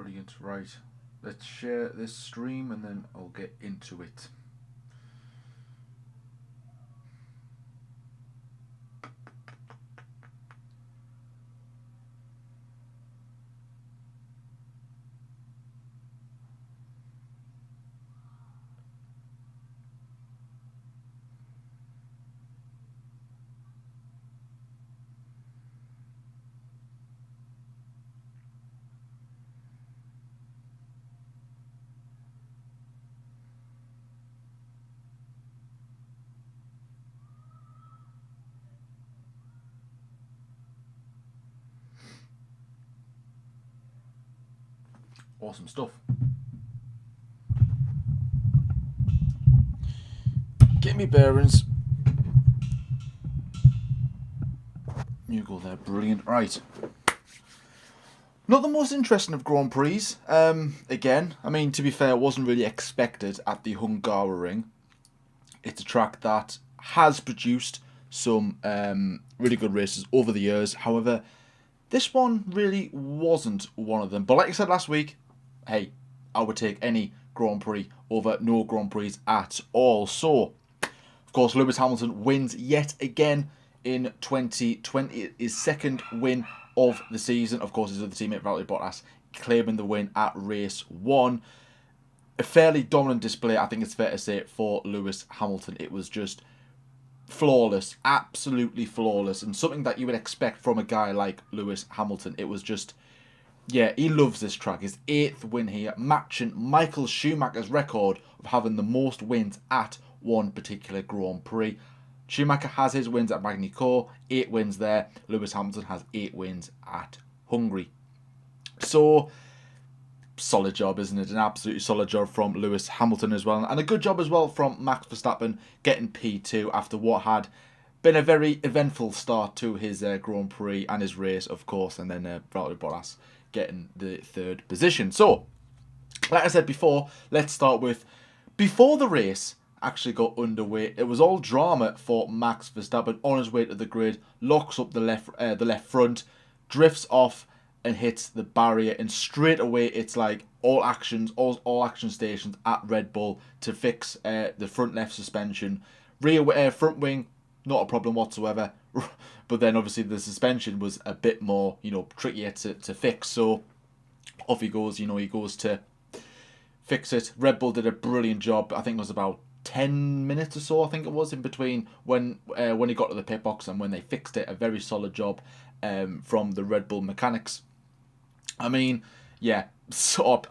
Brilliant. Right. Let's share this stream and then I'll get into it. Awesome stuff. Get me bearings. You go there. Brilliant. Right. Not the most interesting of Grand Prix. Again, I mean, to be fair, it wasn't really expected at the Hungaroring. It's a track that has produced some really good races over the years. However, this one really wasn't one of them. But like I said last week, hey, I would take any Grand Prix over no Grand Prix at all. So, of course, Lewis Hamilton wins yet again in 2020. His second win of the season. Of course, his other teammate, Valtteri Bottas, claiming the win at race 1. A fairly dominant display, I think it's fair to say, for Lewis Hamilton. It was just flawless, absolutely flawless, and something that you would expect from a guy like Lewis Hamilton. It was just, yeah, he loves this track. His 8th win here, matching Michael Schumacher's record of having the most wins at one particular Grand Prix. Schumacher has his wins at Magny-Cours, 8 wins there. Lewis Hamilton has 8 wins at Hungary. So, solid job, isn't it? An absolutely solid job from Lewis Hamilton as well. And a good job as well from Max Verstappen getting P2 after what had been a very eventful start to his Grand Prix and his race, of course. And then Valtteri Bottas getting the 3rd position. So, like I said before, let's start with before the race actually got underway. It was all drama for Max Verstappen on his way to the grid, locks up the left front, drifts off and hits the barrier, and straight away it's like all action stations at Red Bull to fix the front left suspension. Front wing, not a problem whatsoever. But then obviously the suspension was a bit more, trickier to fix. So off he goes, he goes to fix it. Red Bull did a brilliant job. I think it was about 10 minutes or so, I think it was, in between when he got to the pit box and when they fixed it. A very solid job from the Red Bull mechanics. I mean, yeah,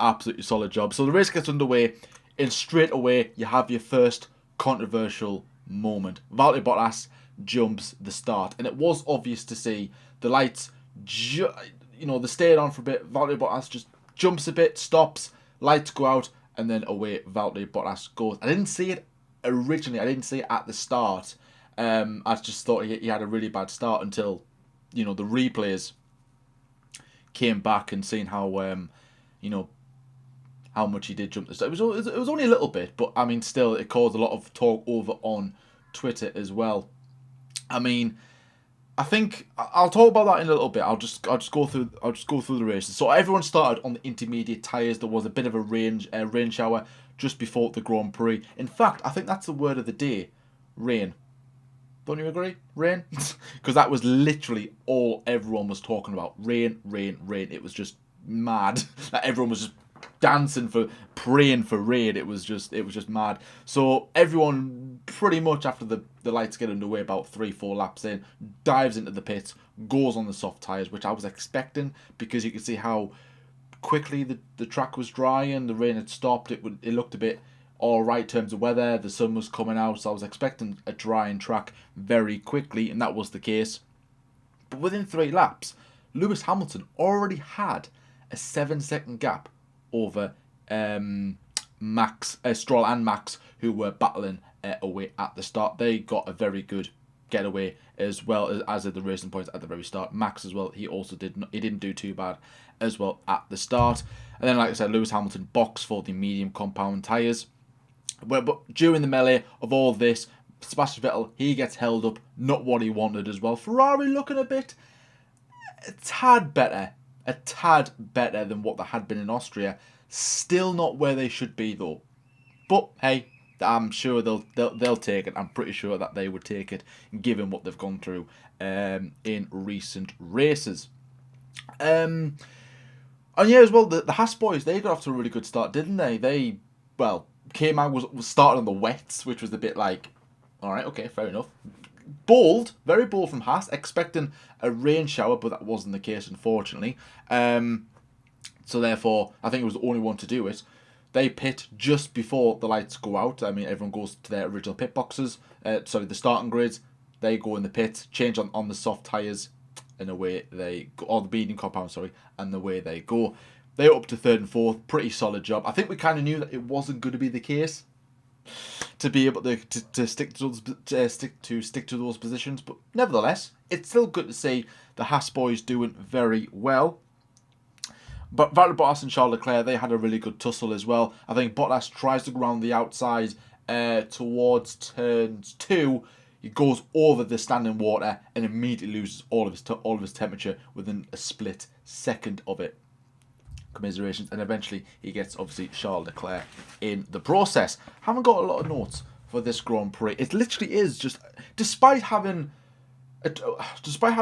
absolutely solid job. So the race gets underway, and straight away you have your first controversial moment. Valtteri Bottas jumps the start, and it was obvious to see the lights. They stayed on for a bit. Valtteri Bottas just jumps a bit, stops, lights go out, and then away Valtteri Bottas goes. I didn't see it originally. I didn't see it at the start. I just thought he had a really bad start until, the replays came back and seen how, how much he did jump the start. It was only a little bit, but I mean, still, it caused a lot of talk over on Twitter as well. I mean, I think I'll talk about that in a little bit. I'll just go through the races. So everyone started on the intermediate tyres. There was a bit of a rain shower just before the Grand Prix. In fact, I think that's the word of the day, rain. Don't you agree? Rain? Because that was literally all everyone was talking about. Rain, rain, rain. It was just mad. Everyone was just dancing praying for rain. It was just mad. So everyone pretty much after the lights get underway about 3-4 laps in, dives into the pits, goes on the soft tyres, which I was expecting because you could see how quickly the track was dry and the rain had stopped. It looked a bit alright in terms of weather. The sun was coming out, so I was expecting a drying track very quickly, and that was the case. But within 3 laps, Lewis Hamilton already had a 7-second gap over Stroll and Max, who were battling away at the start. They got a very good getaway as well as at the racing points at the very start. Max as well, he didn't do too bad as well at the start. And then, like I said, Lewis Hamilton boxed for the medium compound tyres. But during the melee of all this, Sebastian Vettel, he gets held up, not what he wanted as well. Ferrari looking a tad better a tad better than what they had been in Austria. Still not where they should be though. But hey, I'm sure they'll take it. I'm pretty sure that they would take it, given what they've gone through in recent races. And yeah, as well, the Haas boys, they got off to a really good start, didn't they? They, well, came out, was started on the wets, which was a bit like, all right, okay, fair enough. Bold, very bold from Haas, expecting a rain shower, but that wasn't the case, unfortunately. So therefore, I think it was the only one to do it. They pit just before the lights go out. I mean, everyone goes to their original pit boxes. The starting grids. They go in the pit, change on the soft tyres, and away they go. Or the beading compound, sorry, and away they go. They're up to third and fourth. Pretty solid job. I think we kind of knew that it wasn't going to be the case to be able to stick to those positions, but nevertheless, it's still good to see the Haas boys doing very well. But Valtteri Bottas and Charles Leclerc, they had a really good tussle as well. I think Bottas tries to go around the outside towards turns 2. He goes over the standing water and immediately loses all of his temperature within a split second of it. Commiserations, and eventually he gets obviously Charles Leclerc in the process. Haven't got a lot of notes for this Grand Prix. It literally is just, despite having a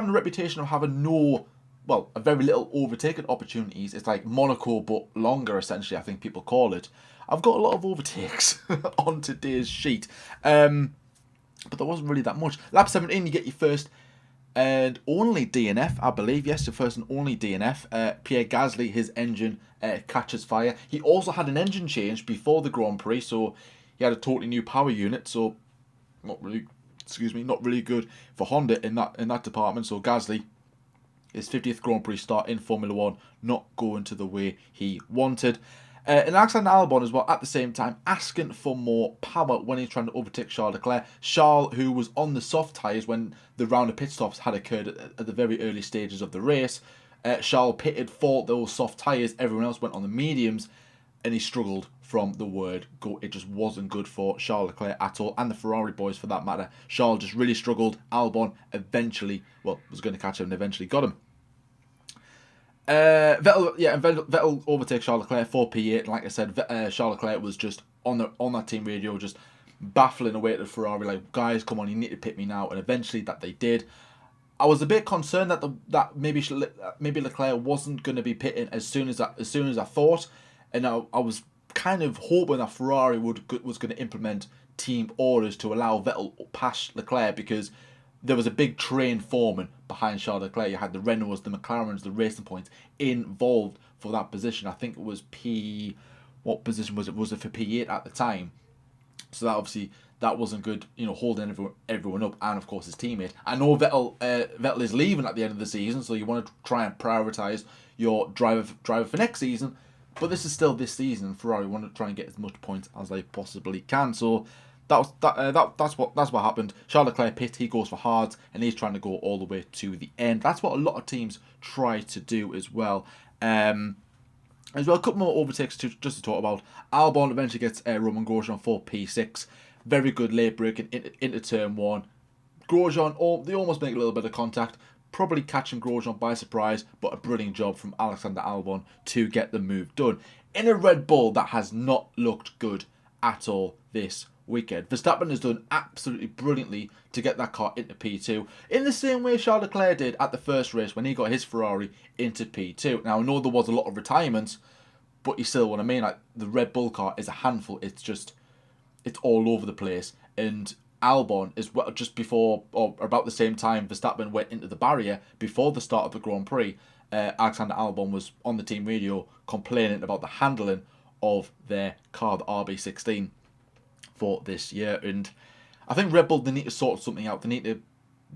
reputation of having a very little overtaking opportunities. It's like Monaco but longer, essentially, I think people call it. I've got a lot of overtakes on today's sheet. But there wasn't really that much. Lap 17, you get your first and only DNF, I believe. Yes, your first and only DNF. Pierre Gasly, his engine catches fire. He also had an engine change before the Grand Prix, so he had a totally new power unit, so not really good for Honda in that department. So Gasly, his 50th Grand Prix start in Formula 1, not going to the way he wanted. And Alexander Albon as well, at the same time, asking for more power when he's trying to overtake Charles Leclerc. Charles, who was on the soft tyres when the round of pit stops had occurred at the very early stages of the race. Charles pitted for those soft tyres. Everyone else went on the mediums, and he struggled from the word go. It just wasn't good for Charles Leclerc at all, and the Ferrari boys for that matter. Charles just really struggled. Albon eventually, was going to catch him and eventually got him. Vettel overtakes Charles Leclerc for P8. And like I said, Charles Leclerc was just on that team radio, just baffling away at the Ferrari, like, guys, come on, you need to pit me now. And eventually that they did. I was a bit concerned that maybe Leclerc wasn't going to be pitting as soon as I thought, and I was kind of hoping that Ferrari was going to implement team orders to allow Vettel past Leclerc, because there was a big train forming behind Charles Leclerc. You had the Renaults, the McLarens, the Racing Points involved for that position. I think it was what position was it? Was it for P8 at the time? So that wasn't good, holding everyone up, and of course his teammate. I know Vettel is leaving at the end of the season, so you want to try and prioritise your driver for next season. But this is still this season, and Ferrari want to try and get as much points as they possibly can. So that's what happened. Charles Leclerc pit, he goes for hards, and he's trying to go all the way to the end. That's what a lot of teams try to do as well. As well, a couple more overtakes just to talk about. Albon eventually gets Romain Grosjean for P6. Very good late braking into turn 1. Grosjean, they almost make a little bit of contact, probably catching Grosjean by surprise, but a brilliant job from Alexander Albon to get the move done. In a Red Bull that has not looked good at all this weekend. Verstappen has done absolutely brilliantly to get that car into P2, in the same way Charles Leclerc did at the first race when he got his Ferrari into P2. Now, I know there was a lot of retirements, but you still what I mean, like, the Red Bull car is a handful. It's all over the place. And Albon is just before, or about the same time Verstappen went into the barrier before the start of the Grand Prix, Alexander Albon was on the team radio complaining about the handling of their car, the RB16, for this year. And I think Red Bull, they need to sort something out. They need to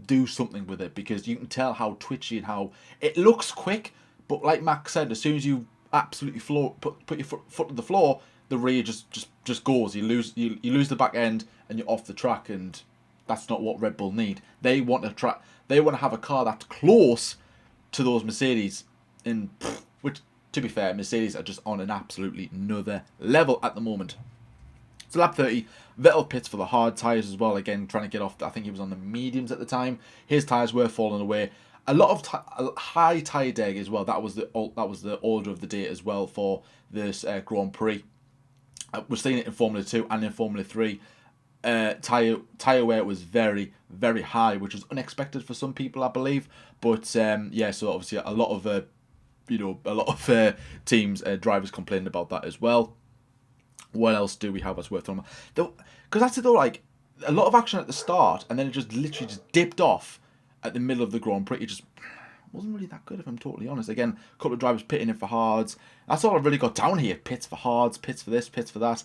do something with it, because you can tell how twitchy and how it looks quick, but like Max said, as soon as you absolutely put your foot to the floor, the rear just goes. You lose the back end and you're off the track, and that's not what Red Bull need. They want to have a car that's close to those Mercedes, which, to be fair, Mercedes are just on an absolutely another level at the moment. So lap 30, Vettel pits for the hard tyres as well, again trying to get off. I think he was on the mediums at the time. His tyres were falling away. A lot of a high tyre deg as well. That was the order of the day as well for this Grand Prix. We're seeing it in Formula 2 and in Formula 3. Tyre wear was very, very high, which was unexpected for some people, I believe. But yeah, so obviously a lot of teams, drivers complained about that as well. What else do we have that's worth talking about? Because that's it though, like a lot of action at the start, and then it just literally just dipped off at the middle of the Grand Prix. It just wasn't really that good, if I'm totally honest. Again, a couple of drivers pitting in for hards. That's all I really got down here. Pits for hards, pits for this, pits for that.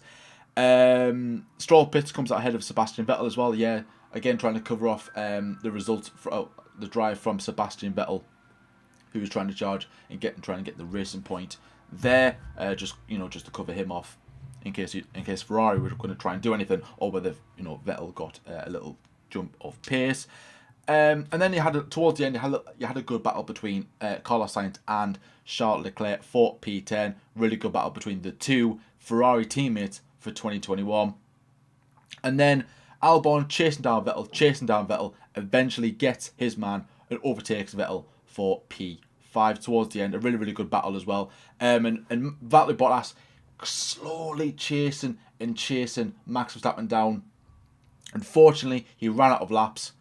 Stroll pits, comes out ahead of Sebastian Vettel as well. Yeah, again trying to cover off the result for the drive from Sebastian Vettel, who was trying to charge and trying to get the racing point there. Just to cover him off in case Ferrari were going to try and do anything, or whether Vettel got a little jump of pace. And then towards the end you had a good battle between Carlos Sainz and Charles Leclerc for P10. Really good battle between the two Ferrari teammates for 2021. And then Albon chasing down Vettel, eventually gets his man and overtakes Vettel for P5 towards the end. A really, really good battle as well. And Valtteri Bottas slowly chasing Max Verstappen down. Unfortunately, he ran out of laps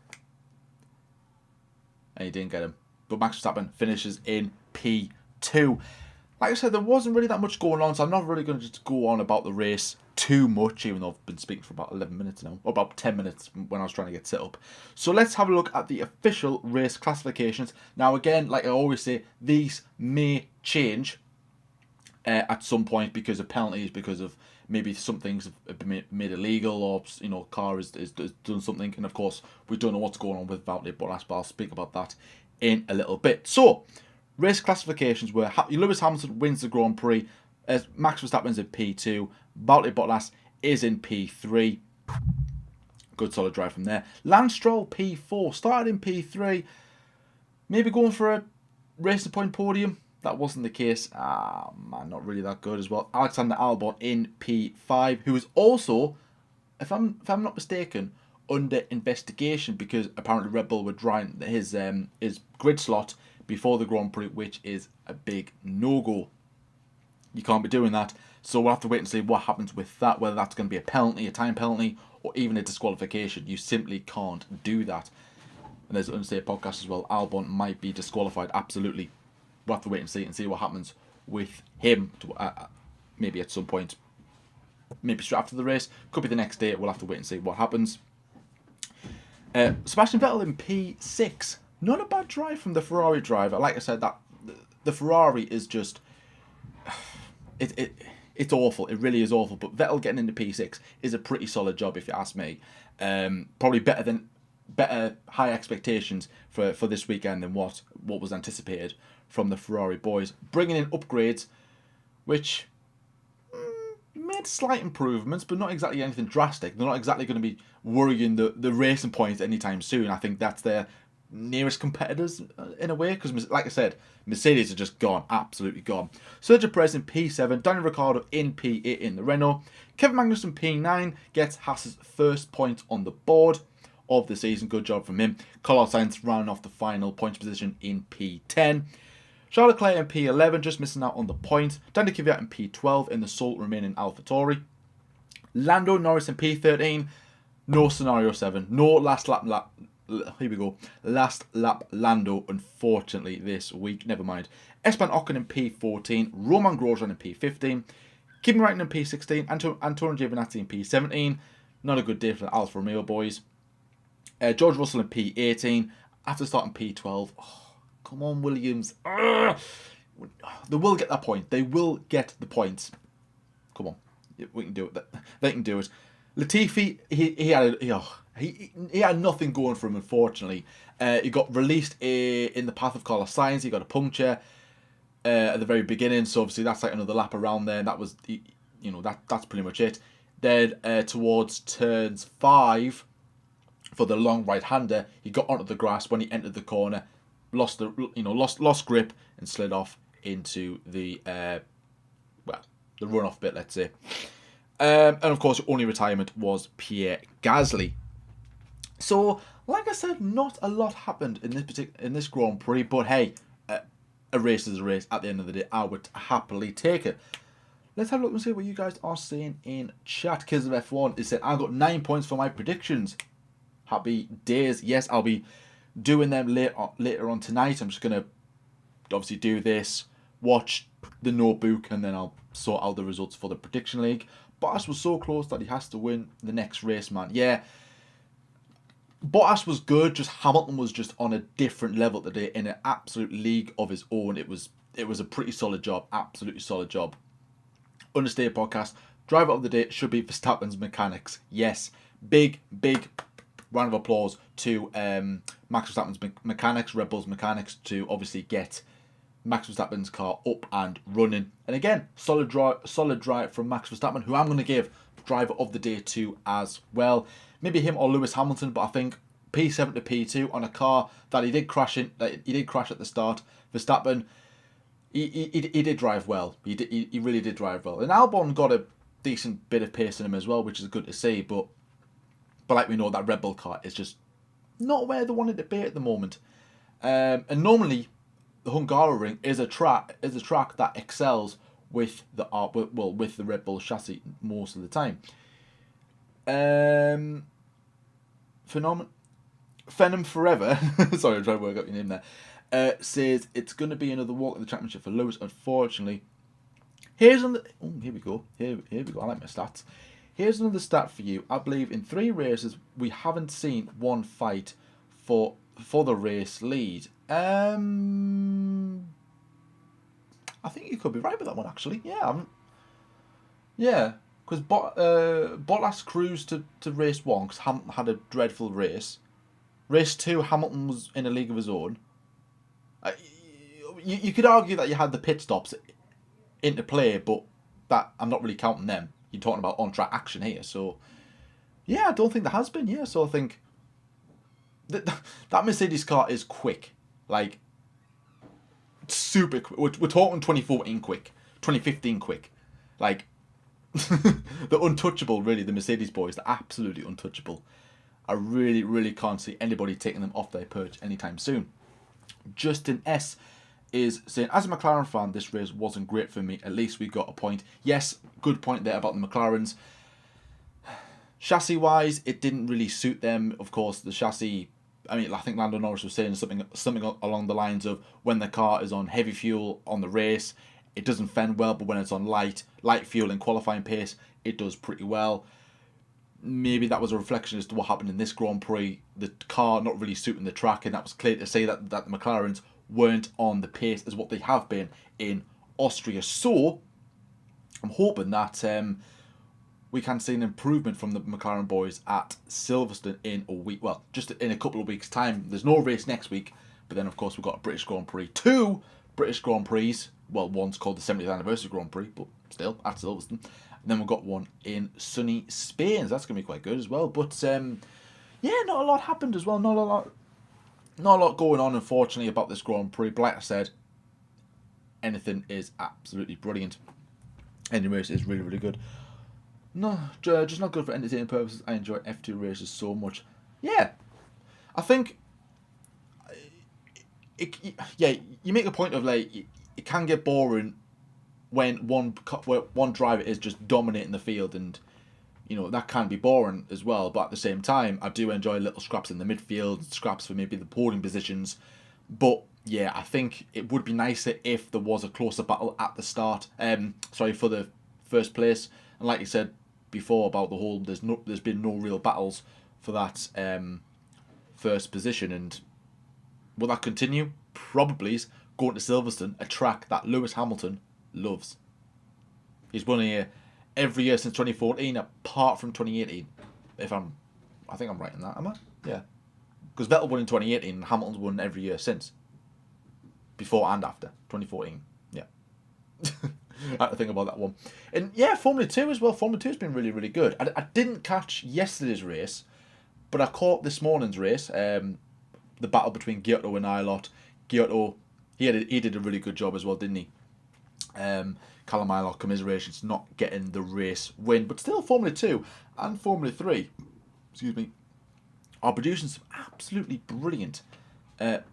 and he didn't get him. But Max Verstappen finishes in P2. Like I said, there wasn't really that much going on, so I'm not really going to just go on about the race too much, even though I've been speaking for about 11 minutes now, or about 10 minutes when I was trying to get set up. So let's have a look at the official race classifications. Now again, like I always say, these may change at some point because of penalties, because of maybe some things have been made illegal, or car has done something, and of course we don't know what's going on with Valtteri Bottas, but I'll speak about that in a little bit. So race classifications were Lewis Hamilton wins the Grand Prix, as Max Verstappen's in P2, Valtteri Bottas is in P3. Good solid drive from there. Lance Stroll P4, started in P3, maybe going for a racing point podium. That wasn't the case. Man, not really that good as well. Alexander Albon in P5, who is also, if I'm not mistaken, under investigation because apparently Red Bull were trying his grid slot before the Grand Prix, which is a big no-go. You can't be doing that. So we'll have to wait and see what happens with that, whether that's going to be a penalty, a time penalty, or even a disqualification. You simply can't do that. And there's an unsafe podcast as well. Albon might be disqualified, absolutely. We'll have to wait and see what happens with him maybe at some point. Maybe straight after the race. Could be the next day. We'll have to wait and see what happens. Sebastian Vettel in P6. Not a bad drive from the Ferrari driver. Like I said, that the Ferrari is just... It's awful. It really is awful. But Vettel getting into P6 is a pretty solid job, if you ask me. Probably better high expectations for this weekend than what was anticipated from the Ferrari boys. Bringing in upgrades, which made slight improvements, but not exactly anything drastic. They're not exactly going to be worrying the racing points anytime soon. I think that's their nearest competitors in a way, because like I said, Mercedes are just gone, absolutely gone. Sergio Perez in P7, Daniel Ricciardo in P8 in the Renault. Kevin Magnussen P9 gets Haas's first point on the board of the season. Good job from him. Carlos Sainz rounding off the final points position in P10. Charles Leclerc in P11, just missing out on the point. Daniel Kvyat in P12 in the sole remaining AlphaTauri. Lando Norris in P13. No scenario 7. No last lap. Here we go. Last lap Lando, unfortunately, this week. Never mind. Esteban Ocon in P14. Romain Grosjean in P15. Kimi Raikkonen in P16. Antonio Giovinazzi in P17. Not a good day for the Alfa Romeo boys. George Russell in P18. After starting P12. Oh, come on, Williams. Ugh. They will get that point. They will get the points. Come on. We can do it. They can do it. Latifi, he had nothing going for him, unfortunately. He got released in the path of Carlos Sainz. He got a puncture at the very beginning, so obviously that's like another lap around there. And that was, that's pretty much it. Then towards turns 5 for the long right-hander, he got onto the grass when he entered the corner, lost grip and slid off into the runoff bit, let's say. And of course, only retirement was Pierre Gasly. So, like I said, not a lot happened in this Grand Prix, but hey, a race is a race. At the end of the day, I would happily take it. Let's have a look and see what you guys are saying in chat. Kids of F1 is saying, I got 9 points for my predictions. Happy days. Yes, I'll be doing them later on tonight. I'm just going to obviously do this, watch the notebook, and then I'll sort out the results for the prediction league. Bottas was so close that he has to win the next race, man. Yeah, Bottas was good, just Hamilton was just on a different level today in an absolute league of his own. It was a pretty solid job, absolutely solid job. Understated podcast, driver of the day should be Verstappen's mechanics. Yes, big round of applause to Max Verstappen's mechanics, Red Bull's mechanics, to obviously get Max Verstappen's car up and running. And again, solid drive from Max Verstappen, who I'm going to give driver of the day to as well. Maybe him or Lewis Hamilton, but I think P7 to P2 on a car that he did crash at the start. Verstappen, he did drive well. He really did drive well. And Albon got a decent bit of pace in him as well, which is good to see. But like we know, that Red Bull car is just not where they wanted to be at the moment. And normally, the Hungarian is a track that excels with the Red Bull chassis most of the time. Phenom Forever, sorry, I'm trying to work out your name there, says it's going to be another walk of the championship for Lewis, unfortunately. Here we go. Here we go. I like my stats. Here's another stat for you. I believe in 3 races we haven't seen one fight for the race lead. I think you could be right with that one, actually. Yeah, because Bottas cruised to race 1 because Hamilton had a dreadful race. Race 2, Hamilton was in a league of his own. You could argue that you had the pit stops into play, but that I'm not really counting them. You're talking about on-track action here, so yeah, I don't think there has been. Yeah, so I think that Mercedes car is quick, like super quick. We're talking 2014 quick, 2015 quick, like the untouchable. Really, the Mercedes boys, they're absolutely untouchable. I really can't see anybody taking them off their perch anytime soon. Justin S is saying, as a McLaren fan, this race wasn't great for me. At least we got a point. Yes, good point there about the McLarens. Chassis-wise, it didn't really suit them. Of course, the chassis, I mean, I think Lando Norris was saying something along the lines of, when the car is on heavy fuel on the race, it doesn't fend well, but when it's on light fuel in qualifying pace, it does pretty well. Maybe that was a reflection as to what happened in this Grand Prix. The car not really suiting the track, and that was clear to say that the McLarens weren't on the pace as what they have been in Austria. So, I'm hoping that we can see an improvement from the McLaren boys at Silverstone in a week. Well, just in a couple of weeks' time. There's no race next week, but then of course we've got a British Grand Prix. 2 British Grand Prix. Well, one's called the 70th anniversary Grand Prix, but still at Silverstone. And then we've got one in sunny Spain. So that's going to be quite good as well. But yeah, not a lot happened as well. Not a lot going on, unfortunately, about this Grand Prix. But like I said, anything is absolutely brilliant. Any race is really good. No, just not good for entertaining purposes. I enjoy F2 races so much. Yeah, I think. You make a point of like it can get boring when one driver is just dominating the field, and you know that can be boring as well. But at the same time, I do enjoy little scraps in the midfield, scraps for maybe the podium positions. But yeah, I think it would be nicer if there was a closer battle at the start. For the first place. And like you said before about the whole, there's been no real battles for that first position, and will that continue? Probably. Going to Silverstone, a track that Lewis Hamilton loves. He's won here every year since 2014, apart from 2018. I think I'm right in that, am I? Yeah. Because Vettel won in 2018 and Hamilton's won every year since. Before and after 2014. Yeah. I had to think about that one. And yeah, Formula 2 as well. Formula 2 has been really good. I didn't catch yesterday's race, but I caught this morning's race. The battle between Giotto and Ilott. Giotto, he did a really good job as well, didn't he? Callum Ilott, commiserations, not getting the race win. But still, Formula 2 and Formula 3, excuse me, are producing some absolutely brilliant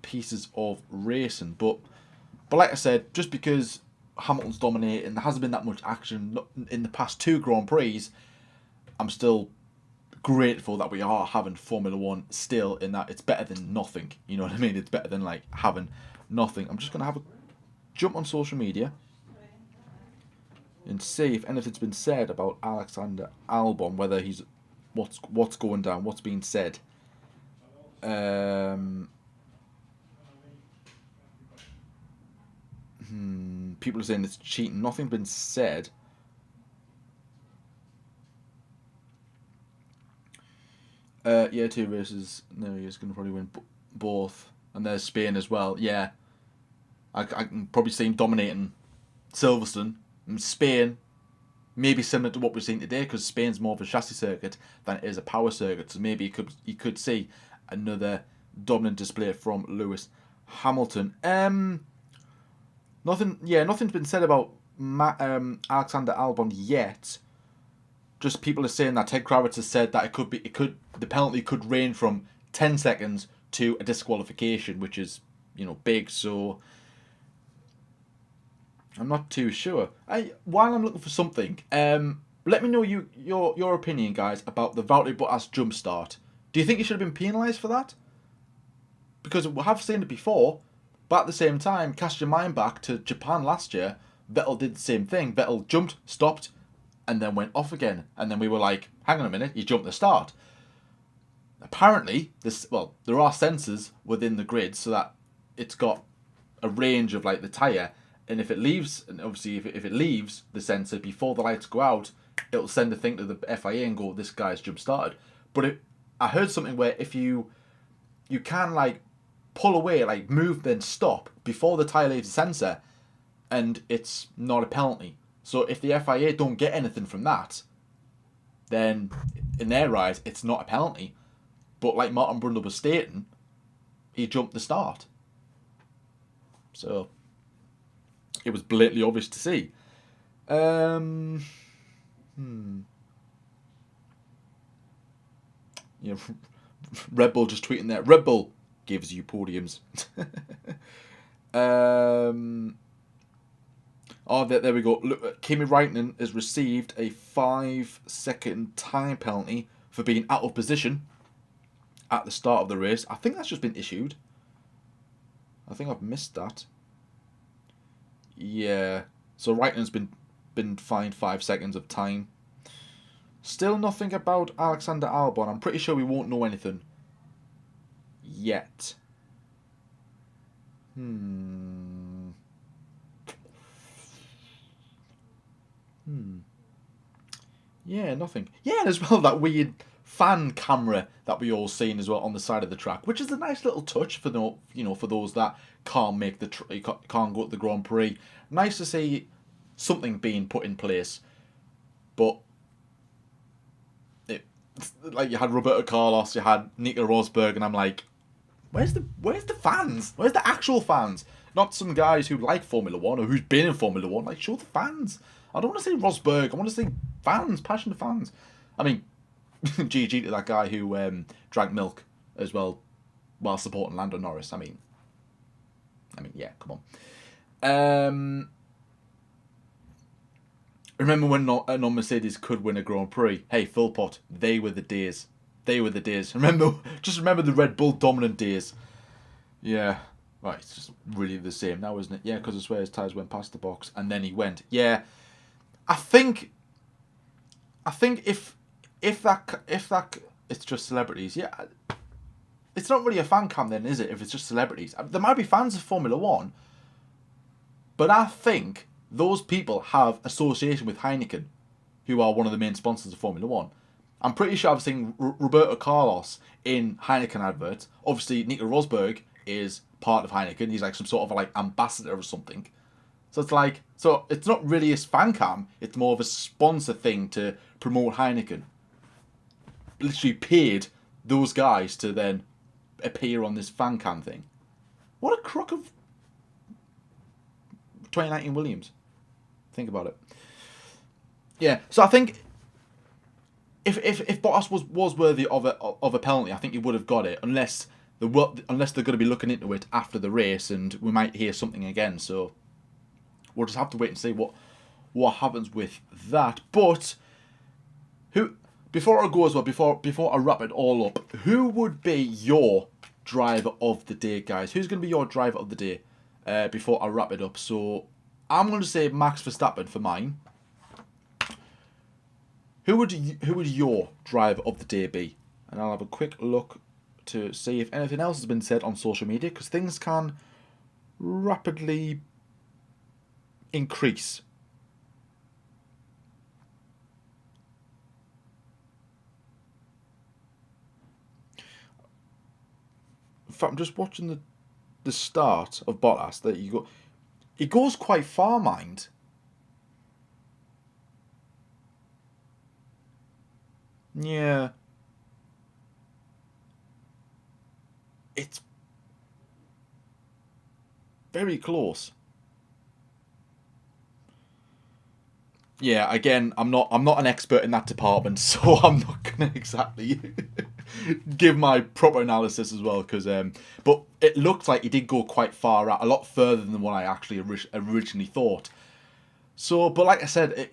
pieces of racing. But like I said, just because Hamilton's dominating, there hasn't been that much action in the past 2 Grand Prix, I'm still grateful that we are having Formula 1 still, in that it's better than nothing. You know what I mean? It's better than like having nothing. I'm just going to have a jump on social media and see if anything's been said about Alexander Albon, whether he's what's going down, what's being said. People are saying it's cheating. Nothing's been said. Yeah, 2 races. No, he's going to probably win both. And there's Spain as well. Yeah, I can probably see him dominating Silverstone. And Spain, maybe similar to what we've seen today, because Spain's more of a chassis circuit than it is a power circuit. So maybe you could see another dominant display from Lewis Hamilton. Nothing's been said about Alexander Albon yet. Just people are saying that Ted Kravitz has said that the penalty could range from 10 seconds to a disqualification, which is, big. So I'm not too sure. While I'm looking for something, let me know your opinion, guys, about the Valtteri Bottas jump start. Do you think he should have been penalised for that? Because we have seen it before, but at the same time, cast your mind back to Japan last year. Vettel did the same thing. Vettel jumped, stopped, and then went off again. And then we were like, hang on a minute, you jumped the start. Apparently, there are sensors within the grid so that it's got a range of like the tyre, and if it leaves, and obviously if it leaves the sensor before the lights go out, it'll send a thing to the FIA and go, this guy's jump started. But I heard something where if you can like pull away, like move then stop before the tyre leaves the sensor, and it's not a penalty. So if the FIA don't get anything from that, then in their eyes it's not a penalty. But like Martin Brundle was stating, he jumped the start. So it was blatantly obvious to see. Yeah, Red Bull just tweeting there. Red Bull gives you podiums. There we go. Look, Kimi Räikkönen has received a 5-second time penalty for being out of position at the start of the race. I think that's just been issued. I think I've missed that. Yeah. So Räikkönen's been fined 5 seconds of time. Still nothing about Alexander Albon. I'm pretty sure we won't know anything yet. Yeah, nothing. Yeah, and as well, that weird fan camera that we all seen as well on the side of the track, which is a nice little touch for for those that can't make can't go to the Grand Prix. Nice to see something being put in place, but like you had Roberto Carlos, you had Nico Rosberg, and I'm like, where's the fans? Where's the actual fans? Not some guys who like Formula 1 or who's been in Formula 1. Like, show the fans. I don't want to see Rosberg. I want to see fans, passionate fans. I mean, GG to that guy who drank milk as well while supporting Lando Norris. I mean, yeah, come on. Remember when non-Mercedes could win a Grand Prix? Hey, Philpott, they were the days. They were the days. Just remember the Red Bull dominant days. Yeah. Right, it's just really the same now, isn't it? Yeah, because I swear his tyres went past the box and then he went. Yeah. I think if that it's just celebrities, yeah. It's not really a fan cam then, is it, if it's just celebrities? There might be fans of Formula 1, but I think those people have association with Heineken, who are one of the main sponsors of Formula 1. I'm pretty sure I've seen Roberto Carlos in Heineken adverts. Obviously, Nico Rosberg is part of Heineken. He's like some sort of like ambassador or something. So it's not really a fan cam. It's more of a sponsor thing to promote Heineken. Literally paid those guys to then appear on this fan cam thing. What a crock of 2019 Williams. Think about it. Yeah, so I think if Bottas was worthy of a penalty, I think he would have got it, unless they're going to be looking into it after the race, and we might hear something again. So we'll just have to wait and see what happens with that. But who, before I go as well, before I wrap it all up, who would be your driver of the day, guys? Who's going to be your driver of the day? Before I wrap it up, so I'm going to say Max Verstappen for mine. Who would your driver of the day be? And I'll have a quick look to see if anything else has been said on social media, because things can rapidly increase. In fact, I'm just watching the start of Bottas. There you go. It goes quite far, mind. Yeah. It's very close. Yeah, again, I'm not an expert in that department, so I'm not gonna exactly give my proper analysis as well, because but it looked like he did go quite far out, a lot further than what I actually originally thought. So, but like I said,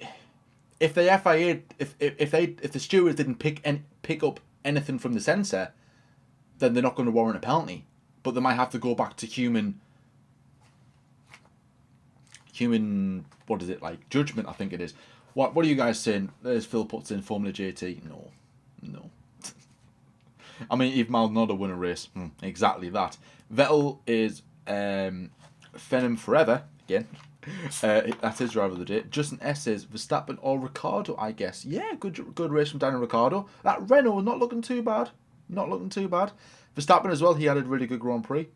if the FIA, if the stewards didn't pick up anything from the sensor, then they're not going to warrant a penalty. But they might have to go back to human. What is it like? Judgment, I think it is. What are you guys saying? There's Phil puts in Formula JT. No. I mean, if Maldonado win a race, exactly that. Vettel is Phenom forever again. That's his driver of the day. Justin S says Verstappen or Ricciardo, I guess. Yeah, good race from Daniel Ricciardo. That Renault not looking too bad. Verstappen as well. He had a really good Grand Prix.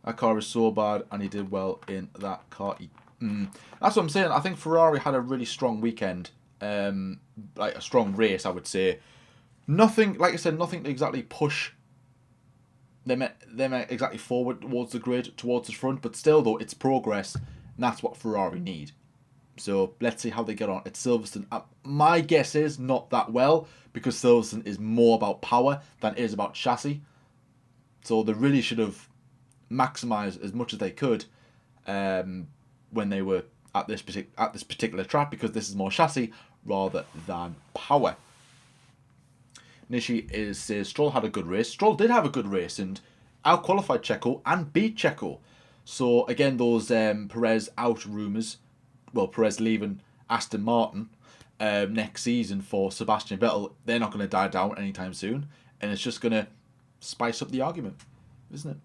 That car is so bad, and he did well in that car. That's what I'm saying. I think Ferrari had a really strong weekend, like a strong race, I would say. Nothing, like I said, nothing to exactly push them exactly forward towards the grid, towards the front, but still, though, it's progress, and that's what Ferrari need. So let's see how they get on at Silverstone. My guess is not that well, because Silverstone is more about power than it is about chassis. So they really should have maximised as much as they could when they were at this particular track, because this is more chassis rather than power. Nishi says Stroll had a good race. Stroll did have a good race and out-qualified Checo and beat Checo. So again, those Perez out rumours, well, Perez leaving Aston Martin next season for Sebastian Vettel, they're not going to die down anytime soon, and it's just going to spice up the argument, isn't it?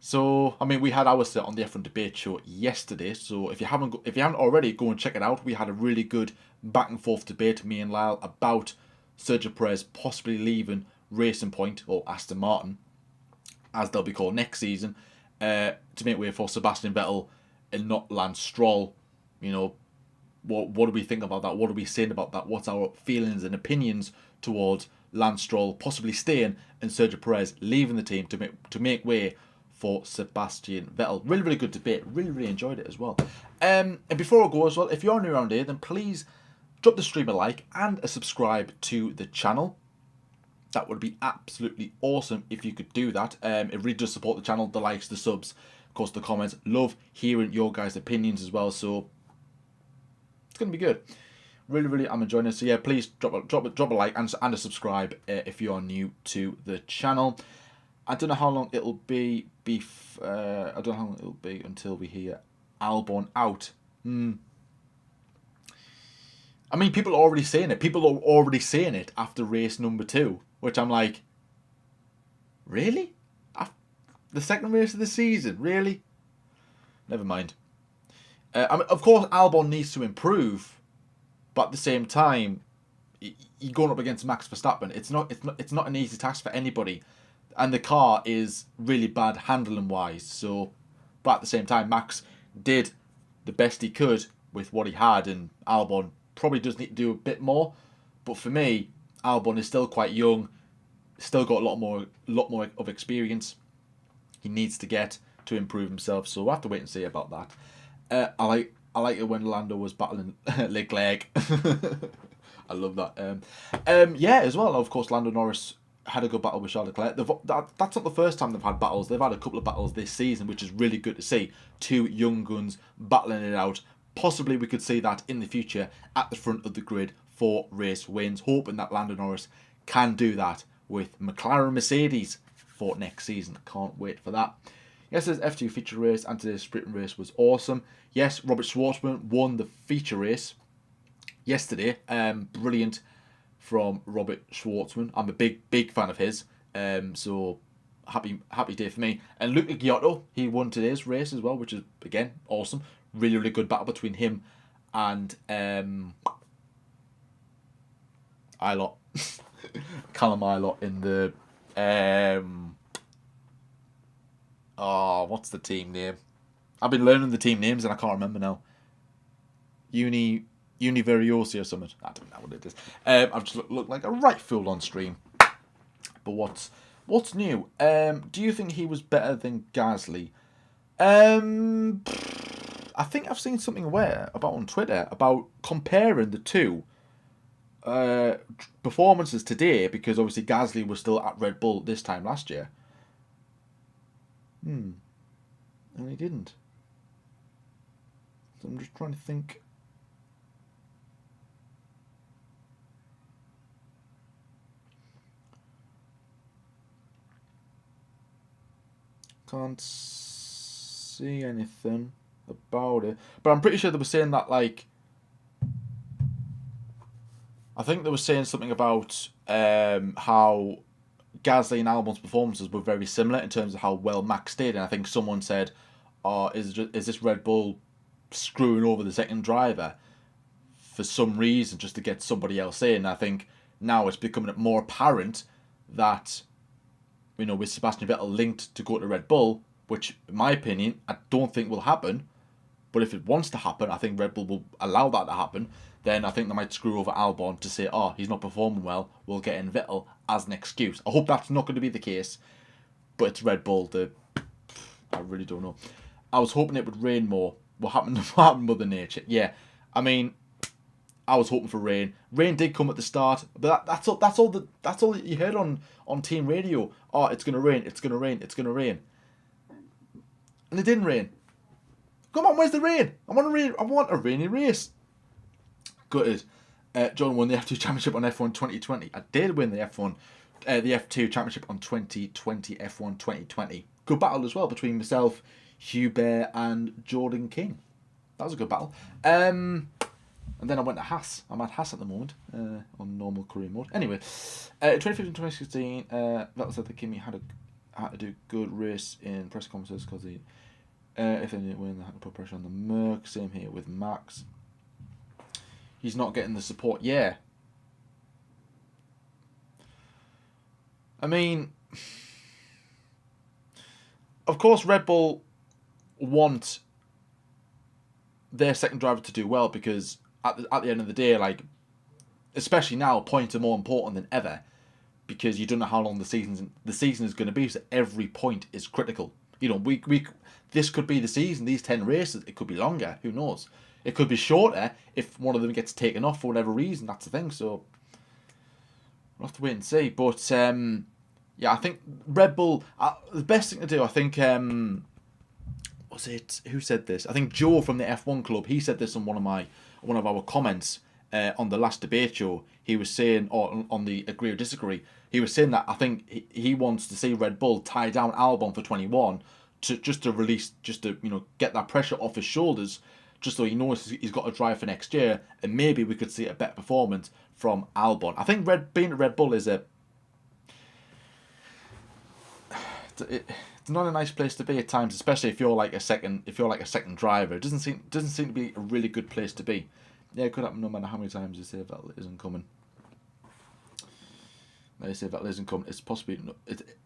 So, I mean, we had ours on the F1 Debate Show yesterday. So if you haven't already, go and check it out. We had a really good back and forth debate, me and Lyle, about Sergio Perez possibly leaving Racing Point, or Aston Martin, as they'll be called next season, to make way for Sebastian Vettel and not Lance Stroll. You know, what do we think about that? What are we saying about that? What's our feelings and opinions towards Lance Stroll possibly staying and Sergio Perez leaving the team to make way for Sebastian Vettel? Really, really good debate. Really, really enjoyed it as well. And before I go as well, if you're new around here, then please drop the stream a like and a subscribe to the channel. That would be absolutely awesome if you could do that. It really does support the channel, the likes, the subs, of course the comments. Love hearing your guys' opinions as well, so it's going to be good. Really, really, I'm enjoying it. So yeah, please drop a like and a subscribe if you're new to the channel. I don't know how long it'll be. I don't know how long it'll be until we hear Albon out. I mean, people are already saying it. People are already saying it after race number 2, which I'm like, really? The second race of the season, really? Never mind. I mean, of course, Albon needs to improve, but at the same time, you're going up against Max Verstappen. It's not an easy task for anybody, and the car is really bad handling wise. So, but at the same time, Max did the best he could with what he had, and Albon probably does need to do a bit more. But for me, Albon is still quite young, still got a lot more of experience. He needs to get to improve himself. So we'll have to wait and see about that. I like it when Lando was battling Leclerc. I love that. Yeah, as well. Of course, Lando Norris had a good battle with Charles Leclerc. That's not the first time they've had battles. They've had a couple of battles this season, which is really good to see. Two young guns battling it out. Possibly we could see that in the future at the front of the grid for race wins. Hoping that Lando Norris can do that with McLaren Mercedes for next season. Can't wait for that. Yesterday's F2 feature race and today's sprint race was awesome. Yes, Robert Schwartzman won the feature race yesterday. Brilliant from Robert Schwartzman. I'm a big fan of his. So happy day for me. And Luca Giotto, he won today's race as well, which is again awesome. Really good battle between him and Ilott. Callum Ilott in the what's the team name? I've been learning the team names and I can't remember now. Univeriosi or something. I don't know what it is. I've just looked like a right fool on stream. But what's new? Do you think he was better than Gasly? I think I've seen something about on Twitter about comparing the two performances today, because obviously Gasly was still at Red Bull this time last year. And he didn't. So I'm just trying to think. Can't see anything about it, but I'm pretty sure they were saying that, like, I think they were saying something about how Gasly and Albon's performances were very similar in terms of how well Max did, and I think someone said, "Oh, is this Red Bull screwing over the second driver for some reason just to get somebody else in?" And I think now it's becoming more apparent that, you know, with Sebastian Vettel linked to go to Red Bull, which, in my opinion, I don't think will happen. But if it wants to happen, I think Red Bull will allow that to happen. Then I think they might screw over Albon to say, "Oh, he's not performing well, we'll get in Vettel," as an excuse. I hope that's not going to be the case. But it's Red Bull. I really don't know. I was hoping it would rain more. What happened to Mother Nature? Yeah, I mean, I was hoping for rain. Rain did come at the start, but that's all you heard on team radio. "Oh, it's gonna rain. It's gonna rain. It's gonna rain," and it didn't rain. Come on, where's the rain? I want a rainy race. Gutted. John won the F2 Championship on F1 2020. I did win the F2 Championship on 2020 F1 2020. Good battle as well between myself, Hubert, and Jordan King. That was a good battle. And then I went to Haas. I'm at Haas at the moment on normal career mode. Anyway, 2015 2016, Vettel said that Kimi had to do good race in press conferences because if they didn't win, they had to put pressure on the Merc. Same here with Max. He's not getting the support. Yeah. I mean, of course, Red Bull want their second driver to do well, because at the end of the day, like, especially now, points are more important than ever, because you don't know how long the season is going to be. So every point is critical. You know, this could be the season. These 10 races, it could be longer. Who knows? It could be shorter if one of them gets taken off for whatever reason. That's the thing. So we'll have to wait and see. But yeah, I think Red Bull. The best thing to do, I think. Was it, who said this? I think Joe from the F1 Club. He said this on one of our comments on the last debate show. He was saying, or on the agree or disagree, he was saying that I think he wants to see Red Bull tie down Albon for 21 to release, just to, you know, get that pressure off his shoulders, just so he knows he's got a drive for next year, and maybe we could see a better performance from Albon. I think being at Red Bull is it's not a nice place to be at times, especially if you're like a second driver. It doesn't seem to be a really good place to be. Yeah, it could happen no matter how many times you say Vettel isn't coming. They say Vettel isn't coming.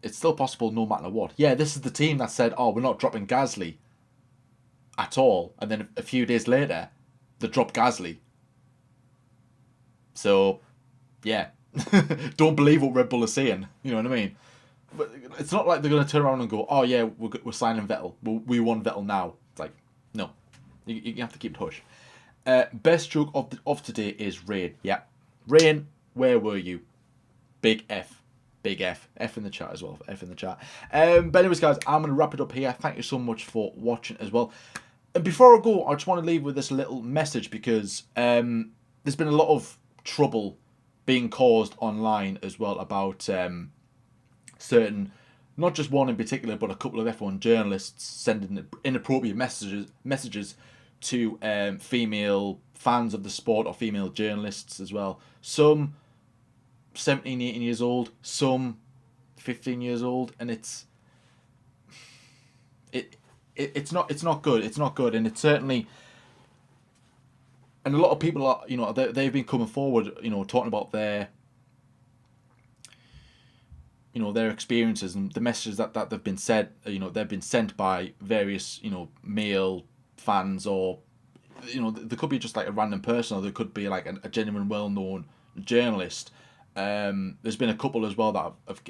It's still possible no matter what. Yeah, this is the team that said, "Oh, we're not dropping Gasly at all," and then a few days later, they drop Gasly. So, yeah, don't believe what Red Bull is saying. You know what I mean? But it's not like they're going to turn around and go, "Oh yeah, we're signing Vettel. We want Vettel now." It's like, no, you have to keep it hush. Best stroke of today is rain. Yeah, Rain, where were you? Big F. Big F. F in the chat as well. F in the chat. But anyways, guys, I'm going to wrap it up here. Thank you so much for watching as well. And before I go, I just want to leave with this little message because there's been a lot of trouble being caused online as well about certain, not just one in particular, but a couple of F1 journalists sending inappropriate messages to female fans of the sport or female journalists as well. Some 17, 18 years old, some 15 years old, and it's not good. It's not good, and it's certainly. And a lot of people are, they've been coming forward, talking about their experiences and the messages that they've been said, they've been sent by various, male fans, or, there could be just like a random person, or there could be like a genuine, well-known journalist. There's been a couple as well that have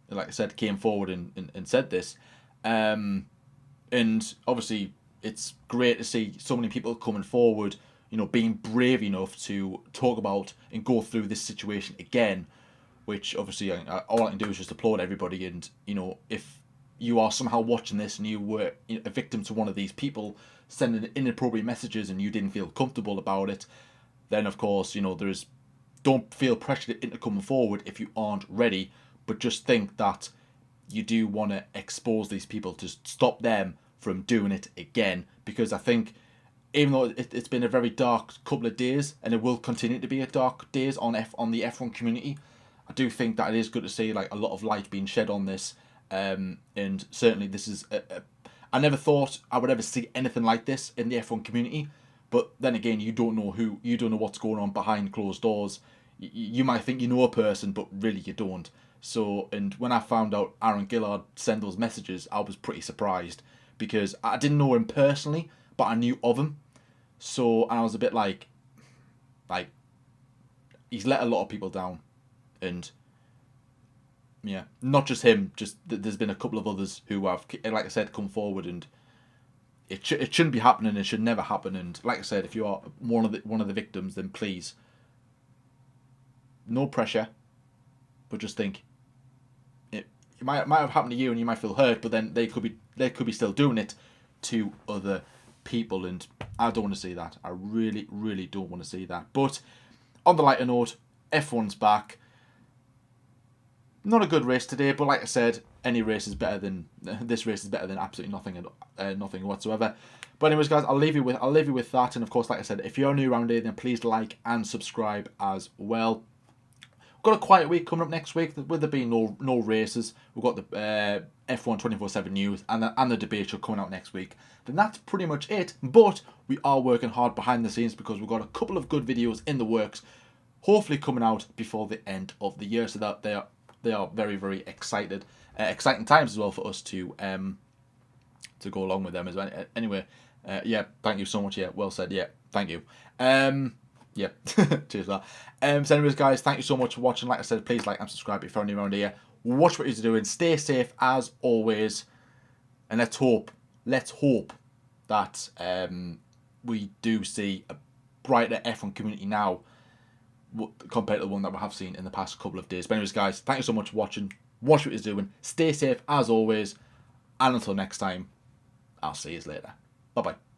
like I said, came forward and said this. And obviously it's great to see so many people coming forward, being brave enough to talk about and go through this situation again, which obviously all I can do is just applaud everybody. And, if you are somehow watching this and you were a victim to one of these people sending inappropriate messages and you didn't feel comfortable about it, then of course, don't feel pressured into coming forward if you aren't ready, but just think that you do want to expose these people to stop them from doing it again. Because I think, even though it's been a very dark couple of days, and it will continue to be a dark days on the F1 community, I do think that it is good to see like a lot of light being shed on this. And certainly this is I never thought I would ever see anything like this in the F1 community, but then again, you don't know what's going on behind closed doors. You might think you know a person, but really you don't. So, and when I found out Aaron Gillard sent those messages, I was pretty surprised, because I didn't know him personally, but I knew of him. So, and I was a bit like he's let a lot of people down, and yeah, not just him. Just there's been a couple of others who have, like I said, come forward, and it shouldn't be happening. It should never happen. And like I said, if you are one of the victims, then please, no pressure, but just think it might have happened to you, and you might feel hurt, but then they could be still doing it to other people, and I don't want to see that. I really, really don't want to see that. But on the lighter note, F1's back. Not a good race today, but like I said, any race is better than this race is better than absolutely nothing and nothing whatsoever. But anyways, guys, I'll leave you with that. And of course, like I said, if you're new around here, then please like and subscribe as well. We've got a quiet week coming up next week, with there being no races. We've got the F1 24/7 news and the debate show coming out next week. Then that's pretty much it. But we are working hard behind the scenes, because we've got a couple of good videos in the works, hopefully coming out before the end of the year, so that they are very, very exciting times as well for us to go along with them as well. Anyway, yeah, thank you so much. Yeah, well said. Yeah, thank you. Yeah, cheers for that. So anyways, guys, thank you so much for watching. Like I said, please like and subscribe if you're new around here. Watch what you're doing. Stay safe as always, and let's hope that we do see a brighter F1 community now compared to the one that we have seen in the past couple of days. But anyways, guys, thank you so much for watching. Watch what you're doing. Stay safe as always, and until next time, I'll see you later. Bye bye.